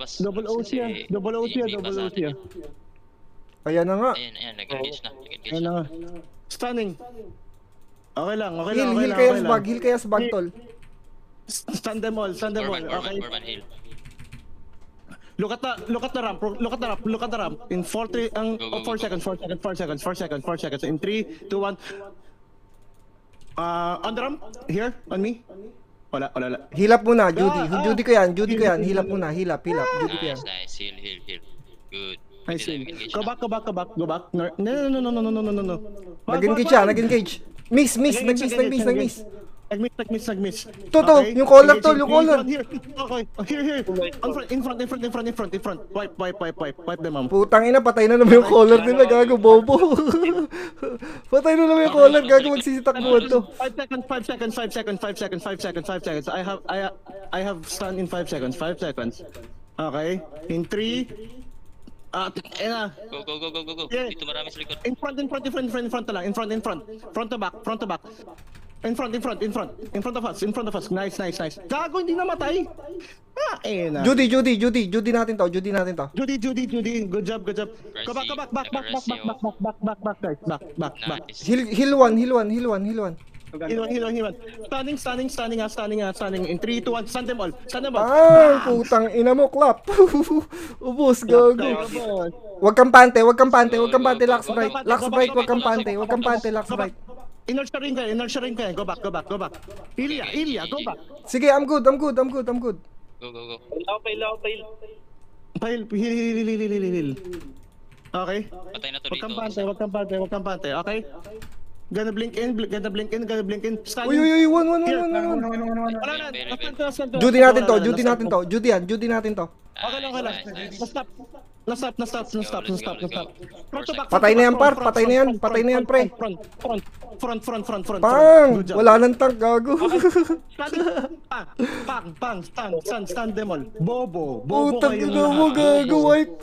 mas... Double O siya. Double O siya. Double O siya. Ayan na nga. Ayan, nag-engage na. Nag-engage Ayun na. na nga. Stunning. Okay lang, okay lang, Heal, okay heal lang. kaya okay sa lang. bag, heal kaya sa bag, tol. Stun them all, stun them all. Okay. Morman, heal. Look at the ramp, look at the ramp, look at the ramp. In 4 seconds, 4 seconds. In 3, 2, 1. On the ramp, here, on me. Wala. Heal up muna, Judy. Ah, Judy ko yan. Heal up muna. Heal up. Judy ko yan. Nice. Heal. Good. Nice. Pwede na mag-engage Go na. back. No. Nag-engage siya, nag-engage. Miss. Nag-miss. To, yung collar, tol, yung collar. Here. Okay, here. In front. Wipe them, ma'am. Putang ina, patay na naman yung collar nila, gago, bobo. Patay na naman yung collar, gago, magsisitakbuhan to. 5 seconds. I have stun in 5 seconds. 5 seconds. Okay. In 3. Go. Yeah. Dito marami sa likod. In front na lang. In front. Front to back. In front of us. Nice. Gago, hindi namatay. Na. Judy natin to. Judy. Good job. Go back. Nice. Heal one. Heal one. Stunning. In 3, 2, 1. Stun them all. Putang ina mo, clap. Ubos, gago. Wag kang pante, Lux Bright. Wag kang pante, Lux Bright. Inertia rin kayo. Go back. Ilya, go back. Sige, I'm good. Go. Heal. Okay. Patay na to Wag dito. kang pante. Okay. Gonna blink in. Stun. Uy, one. Wala na. Judy natin to. Judy natin to. Okay lang. Na-stop. Patay na yan, par. Patay na yan, pre. Front. Pang! Good job. Wala nang tank, gago. Pang. Stun them all. Bobo Putang kayo ina mo, lahat. gago, wipe.